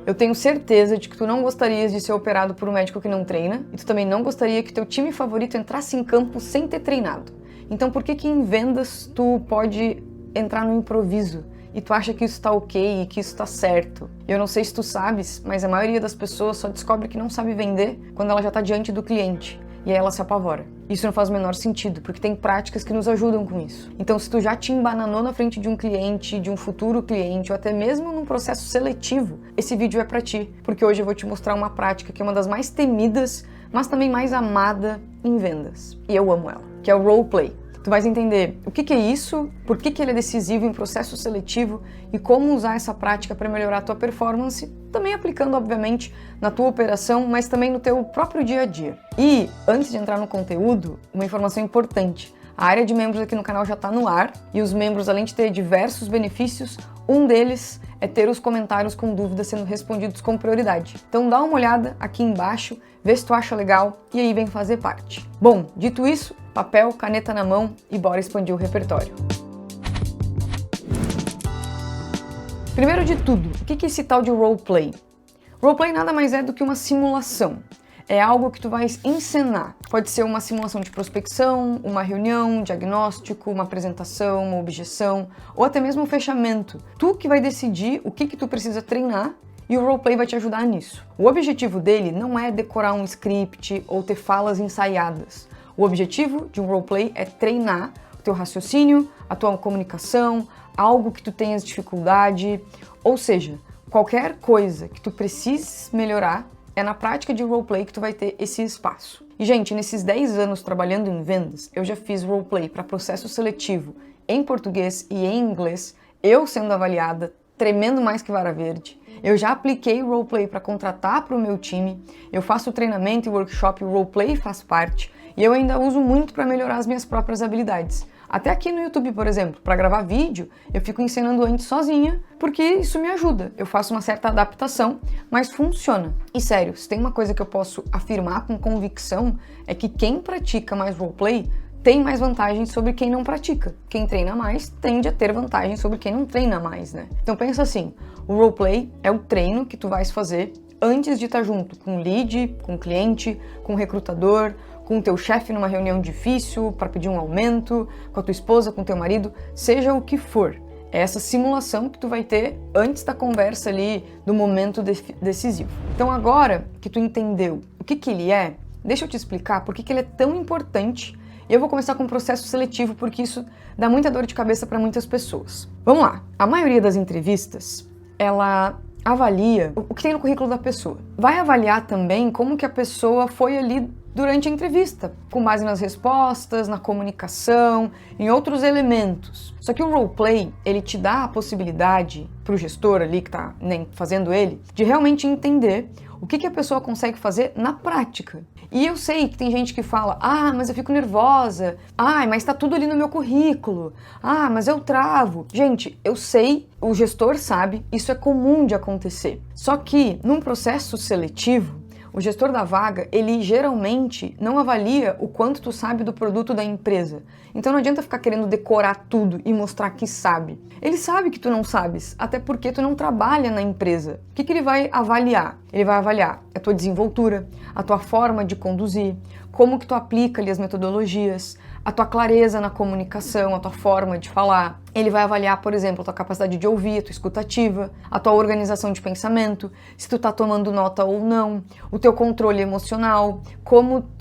Eu tenho certeza de que tu não gostarias de ser operado por um médico que não treina, e tu também não gostaria que teu time favorito entrasse em campo sem ter treinado. Então por que que em vendas tu pode entrar no improviso e tu acha que isso tá ok e que isso tá certo? Eu não sei se tu sabes, mas a maioria das pessoas só descobre que não sabe vender quando ela já tá diante do cliente, e aí ela se apavora. Isso não faz o menor sentido, porque tem práticas que nos ajudam com isso. Então, se tu já te embananou na frente de um cliente, de um futuro cliente, ou até mesmo num processo seletivo, esse vídeo é pra ti, porque hoje eu vou te mostrar uma prática que é uma das mais temidas, mas também mais amada em vendas. E eu amo ela, que é o roleplay. Tu vais entender o que é isso, por que ele é decisivo em processo seletivo e como usar essa prática para melhorar a tua performance, também aplicando, obviamente, na tua operação, mas também no teu próprio dia a dia. E, antes de entrar no conteúdo, uma informação importante. A área de membros aqui no canal já está no ar e os membros, além de ter diversos benefícios, um deles é ter os comentários com dúvidas sendo respondidos com prioridade. Então dá uma olhada aqui embaixo, vê se tu acha legal e aí vem fazer parte. Bom, dito isso, papel, caneta na mão e bora expandir o repertório. Primeiro de tudo, o que é esse tal de roleplay? Roleplay nada mais é do que uma simulação. É algo que tu vais encenar. Pode ser uma simulação de prospecção, uma reunião, um diagnóstico, uma apresentação, uma objeção, ou até mesmo um fechamento. Tu que vai decidir o que tu precisa treinar e o roleplay vai te ajudar nisso. O objetivo dele não é decorar um script ou ter falas ensaiadas. O objetivo de um roleplay é treinar o teu raciocínio, a tua comunicação, algo que tu tenhas dificuldade, ou seja, qualquer coisa que tu precises melhorar, é na prática de roleplay que tu vai ter esse espaço. E, gente, nesses 10 anos trabalhando em vendas, eu já fiz roleplay para processo seletivo em português e em inglês, eu sendo avaliada, tremendo mais que vara verde. Eu já apliquei roleplay para contratar para o meu time, eu faço treinamento e workshop, o roleplay faz parte, e eu ainda uso muito para melhorar as minhas próprias habilidades. Até aqui no YouTube, por exemplo, para gravar vídeo, eu fico ensinando antes sozinha, porque isso me ajuda. Eu faço uma certa adaptação, mas funciona. E sério, se tem uma coisa que eu posso afirmar com convicção, é que quem pratica mais roleplay tem mais vantagem sobre quem não pratica. Quem treina mais tende a ter vantagem sobre quem não treina mais, né? Então pensa assim, o roleplay é o treino que tu vais fazer antes de estar junto com o lead, com o cliente, com o recrutador, com o teu chefe numa reunião difícil para pedir um aumento, com a tua esposa, com o teu marido, seja o que for. É essa simulação que tu vai ter antes da conversa ali, do momento decisivo. Então agora que tu entendeu o que ele é, deixa eu te explicar por que ele é tão importante. E eu vou começar com o processo seletivo, porque isso dá muita dor de cabeça para muitas pessoas. Vamos lá. A maioria das entrevistas, ela avalia o que tem no currículo da pessoa. Vai avaliar também como que a pessoa foi ali durante a entrevista, com base nas respostas, na comunicação, em outros elementos. Só que o roleplay, ele te dá a possibilidade para o gestor ali que está fazendo ele, de realmente entender o que a pessoa consegue fazer na prática. E eu sei que tem gente que fala, mas eu fico nervosa, mas tá tudo ali no meu currículo, mas eu travo. Gente, eu sei, o gestor sabe, isso é comum de acontecer. Só que num processo seletivo, o gestor da vaga, ele geralmente não avalia o quanto tu sabe do produto da empresa. Então não adianta ficar querendo decorar tudo e mostrar que sabe. Ele sabe que tu não sabes, até porque tu não trabalha na empresa. O que ele vai avaliar? Ele vai avaliar a tua desenvoltura, a tua forma de conduzir, como que tu aplica ali as metodologias, a tua clareza na comunicação, a tua forma de falar. Ele vai avaliar, por exemplo, a tua capacidade de ouvir, a tua escutativa, a tua organização de pensamento, se tu tá tomando nota ou não, o teu controle emocional,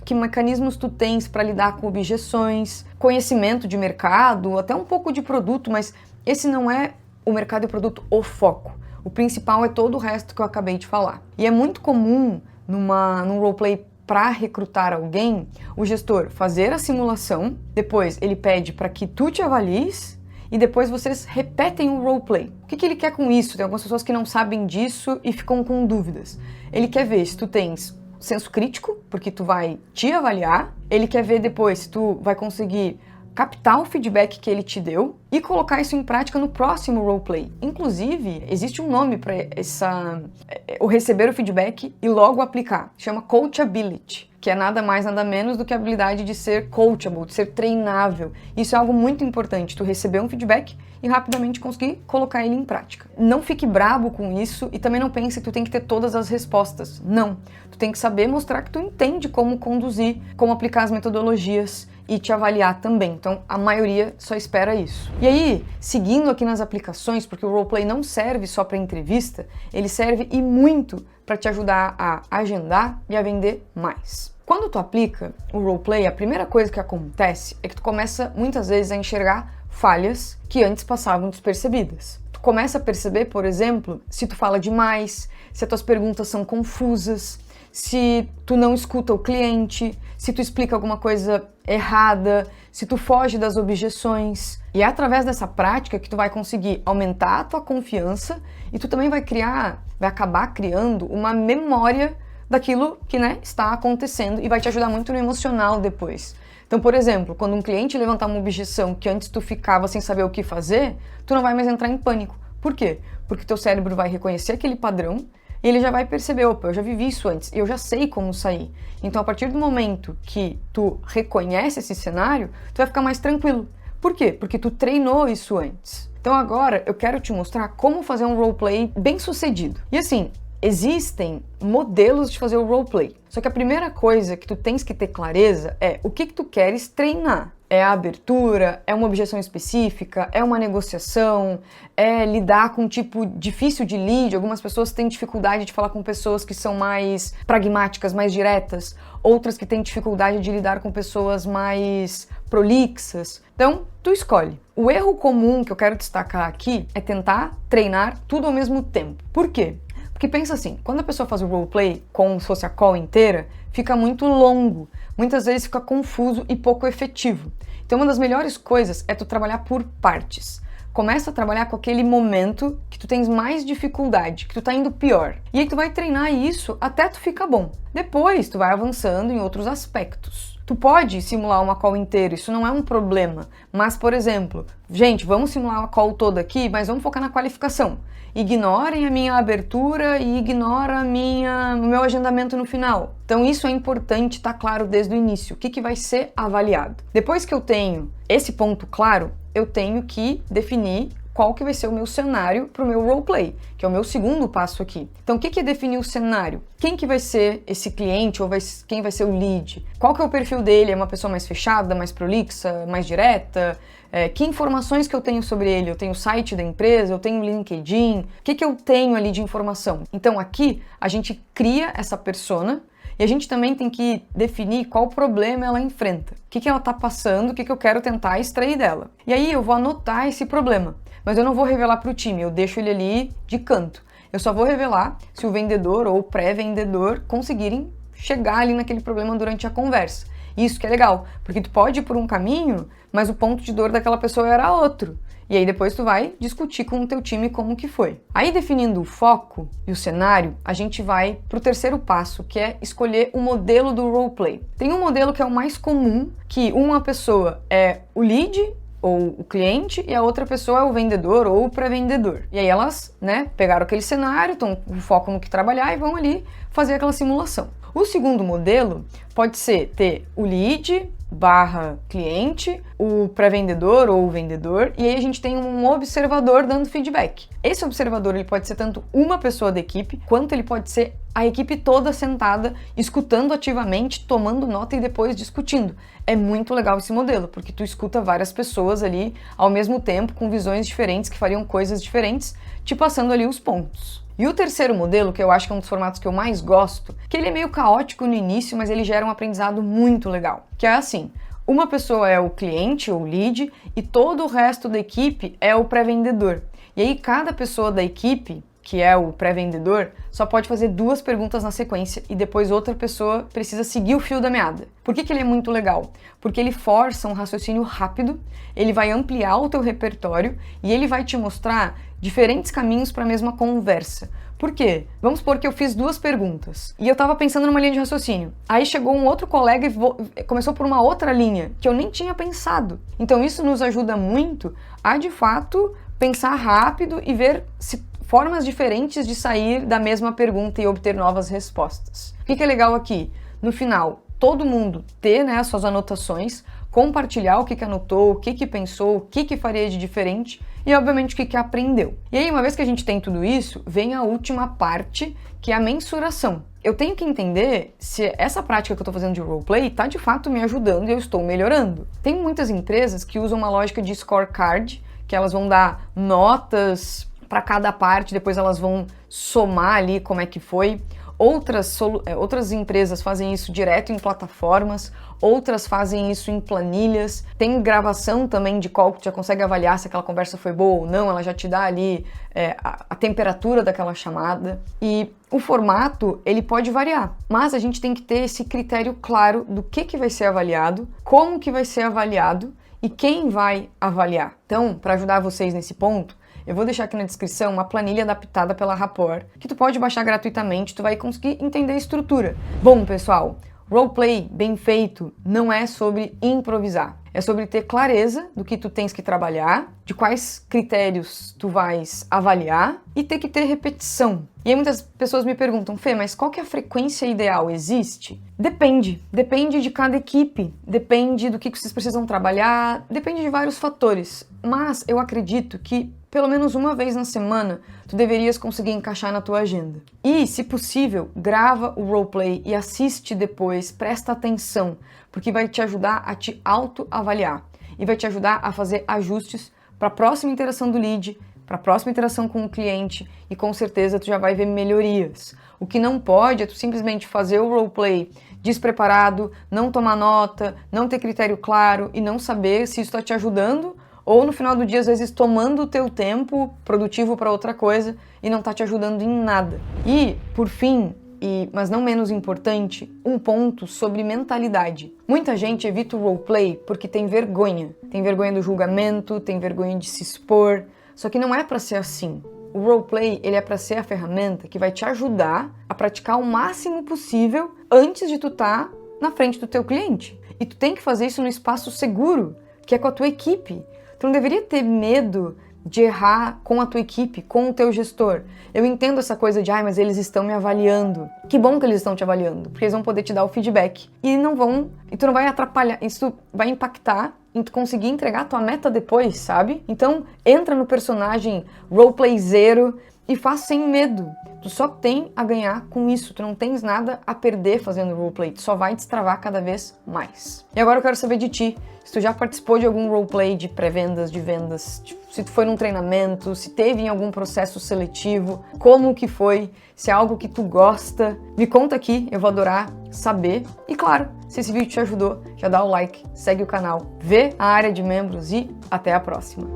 que mecanismos tu tens para lidar com objeções, conhecimento de mercado, até um pouco de produto, mas esse não é o mercado e o produto o foco. O principal é todo o resto que eu acabei de falar. E é muito comum num roleplay para recrutar alguém, o gestor fazer a simulação, depois ele pede para que tu te avalies e depois vocês repetem o roleplay. O que ele quer com isso? Tem algumas pessoas que não sabem disso e ficam com dúvidas. Ele quer ver se tu tens senso crítico, porque tu vai te avaliar. Ele quer ver depois se tu vai conseguir captar o feedback que ele te deu e colocar isso em prática no próximo roleplay. Inclusive, existe um nome para o receber o feedback e logo aplicar. Chama coachability, que é nada mais, nada menos do que a habilidade de ser coachable, de ser treinável. Isso é algo muito importante, tu receber um feedback e rapidamente conseguir colocar ele em prática. Não fique brabo com isso e também não pense que tu tem que ter todas as respostas. Não. Tu tem que saber mostrar que tu entende como conduzir, como aplicar as metodologias e te avaliar também. Então, a maioria só espera isso. E aí, seguindo aqui nas aplicações, porque o roleplay não serve só para entrevista, ele serve e muito para te ajudar a agendar e a vender mais. Quando tu aplica o roleplay, a primeira coisa que acontece é que tu começa muitas vezes a enxergar falhas que antes passavam despercebidas. Tu começa a perceber, por exemplo, se tu fala demais, se as tuas perguntas são confusas, se tu não escuta o cliente, se tu explica alguma coisa errada, se tu foge das objeções. E é através dessa prática que tu vai conseguir aumentar a tua confiança e tu também vai acabar criando uma memória daquilo que, está acontecendo e vai te ajudar muito no emocional depois. Então, por exemplo, quando um cliente levantar uma objeção que antes tu ficava sem saber o que fazer, tu não vai mais entrar em pânico. Por quê? Porque teu cérebro vai reconhecer aquele padrão e ele já vai perceber, opa, eu já vivi isso antes, eu já sei como sair. Então, a partir do momento que tu reconhece esse cenário, tu vai ficar mais tranquilo. Por quê? Porque tu treinou isso antes. Então, agora eu quero te mostrar como fazer um roleplay bem sucedido. E assim, existem modelos de fazer o roleplay. Só que a primeira coisa que tu tens que ter clareza é o que tu queres treinar. É a abertura? É uma objeção específica? É uma negociação? É lidar com um tipo difícil de lead? Algumas pessoas têm dificuldade de falar com pessoas que são mais pragmáticas, mais diretas. Outras que têm dificuldade de lidar com pessoas mais prolixas. Então, tu escolhe. O erro comum que eu quero destacar aqui é tentar treinar tudo ao mesmo tempo. Por quê? Porque pensa assim, quando a pessoa faz o roleplay como se fosse a call inteira, fica muito longo, muitas vezes fica confuso e pouco efetivo. Então uma das melhores coisas é tu trabalhar por partes. Começa a trabalhar com aquele momento que tu tens mais dificuldade, que tu tá indo pior. E aí tu vai treinar isso até tu ficar bom. Depois tu vai avançando em outros aspectos. Tu pode simular uma call inteira, isso não é um problema. Mas, por exemplo, gente, vamos simular a call toda aqui, mas vamos focar na qualificação. Ignorem a minha abertura e ignora o meu agendamento no final. Então isso é importante estar claro desde o início, o que vai ser avaliado. Depois que eu tenho esse ponto claro, eu tenho que definir qual que vai ser o meu cenário para o meu roleplay, que é o meu segundo passo aqui. Então, o que é definir o cenário? Quem que vai ser esse cliente ou quem vai ser o lead? Qual que é o perfil dele? É uma pessoa mais fechada, mais prolixa, mais direta? Que informações que eu tenho sobre ele? Eu tenho o site da empresa, eu tenho o LinkedIn, o que eu tenho ali de informação? Então, aqui, a gente cria essa persona e a gente também tem que definir qual problema ela enfrenta. O que ela está passando, o que eu quero tentar extrair dela. E aí eu vou anotar esse problema, mas eu não vou revelar para o time, eu deixo ele ali de canto. Eu só vou revelar se o vendedor ou o pré-vendedor conseguirem chegar ali naquele problema durante a conversa. Isso que é legal, porque tu pode ir por um caminho, mas o ponto de dor daquela pessoa era outro. E aí depois tu vai discutir com o teu time como que foi. Aí definindo o foco e o cenário, a gente vai pro terceiro passo, que é escolher o modelo do roleplay. Tem um modelo que é o mais comum, que uma pessoa é o lead ou o cliente e a outra pessoa é o vendedor ou o pré-vendedor. E aí elas, pegaram aquele cenário, estão com foco no que trabalhar e vão ali fazer aquela simulação. O segundo modelo pode ser ter o lead / cliente, o pré-vendedor ou o vendedor, e aí a gente tem um observador dando feedback. Esse observador ele pode ser tanto uma pessoa da equipe, quanto ele pode ser a equipe toda sentada, escutando ativamente, tomando nota e depois discutindo. É muito legal esse modelo, porque tu escuta várias pessoas ali ao mesmo tempo, com visões diferentes, que fariam coisas diferentes, te passando ali os pontos. E o terceiro modelo, que eu acho que é um dos formatos que eu mais gosto, que ele é meio caótico no início, mas ele gera um aprendizado muito legal. Que é assim, uma pessoa é o cliente ou lead e todo o resto da equipe é o pré-vendedor. E aí cada pessoa da equipe, que é o pré-vendedor, só pode fazer 2 perguntas na sequência e depois outra pessoa precisa seguir o fio da meada. Por que ele é muito legal? Porque ele força um raciocínio rápido, ele vai ampliar o teu repertório e ele vai te mostrar diferentes caminhos para a mesma conversa. Por quê? Vamos supor que eu fiz 2 perguntas e eu tava pensando numa linha de raciocínio. Aí chegou um outro colega e começou por uma outra linha que eu nem tinha pensado. Então isso nos ajuda muito a, de fato, pensar rápido e ver formas diferentes de sair da mesma pergunta e obter novas respostas. O que é legal aqui? No final, todo mundo ter, né, as suas anotações, compartilhar o que anotou, o que pensou, o que faria de diferente e, obviamente, o que aprendeu. E aí, uma vez que a gente tem tudo isso, vem a última parte, que é a mensuração. Eu tenho que entender se essa prática que eu estou fazendo de roleplay está, de fato, me ajudando e eu estou melhorando. Tem muitas empresas que usam uma lógica de scorecard, que elas vão dar notas para cada parte, depois elas vão somar ali como é que foi. Outras empresas fazem isso direto em plataformas, outras fazem isso em planilhas. Tem gravação também de call que tu já consegue avaliar se aquela conversa foi boa ou não, ela já te dá ali a temperatura daquela chamada. E o formato, ele pode variar, mas a gente tem que ter esse critério claro do que vai ser avaliado, como que vai ser avaliado e quem vai avaliar. Então, para ajudar vocês nesse ponto, eu vou deixar aqui na descrição uma planilha adaptada pela Rapport, que tu pode baixar gratuitamente, tu vai conseguir entender a estrutura. Bom, pessoal, roleplay bem feito não é sobre improvisar. É sobre ter clareza do que tu tens que trabalhar, de quais critérios tu vais avaliar e ter que ter repetição. E aí muitas pessoas me perguntam, Fê, mas qual que é a frequência ideal? Existe? Depende de cada equipe, depende do que vocês precisam trabalhar, depende de vários fatores. Mas eu acredito que pelo menos uma vez na semana, tu deverias conseguir encaixar na tua agenda. E, se possível, grava o roleplay e assiste depois, presta atenção, porque vai te ajudar a te autoavaliar e vai te ajudar a fazer ajustes para a próxima interação do lead, para a próxima interação com o cliente e com certeza tu já vai ver melhorias. O que não pode é tu simplesmente fazer o roleplay despreparado, não tomar nota, não ter critério claro e não saber se isso está te ajudando ou no final do dia, às vezes, tomando o teu tempo produtivo para outra coisa e não tá te ajudando em nada. E, por fim, mas não menos importante, um ponto sobre mentalidade. Muita gente evita o roleplay porque tem vergonha. Tem vergonha do julgamento, tem vergonha de se expor. Só que não é para ser assim. O roleplay, ele é para ser a ferramenta que vai te ajudar a praticar o máximo possível antes de tu estar na frente do teu cliente. E tu tem que fazer isso no espaço seguro, que é com a tua equipe. Tu não deveria ter medo de errar com a tua equipe, com o teu gestor. Eu entendo essa coisa de, mas eles estão me avaliando. Que bom que eles estão te avaliando, porque eles vão poder te dar o feedback. E tu não vai atrapalhar, isso vai impactar em tu conseguir entregar a tua meta depois, sabe? Então, entra no personagem roleplayzeiro e faz sem medo. Tu só tem a ganhar com isso, tu não tens nada a perder fazendo roleplay, tu só vai destravar cada vez mais. E agora eu quero saber de ti, se tu já participou de algum roleplay de pré-vendas, de vendas, se tu foi num treinamento, se teve em algum processo seletivo, como que foi, se é algo que tu gosta, me conta aqui, eu vou adorar saber. E claro, se esse vídeo te ajudou, já dá o like, segue o canal, vê a área de membros e até a próxima.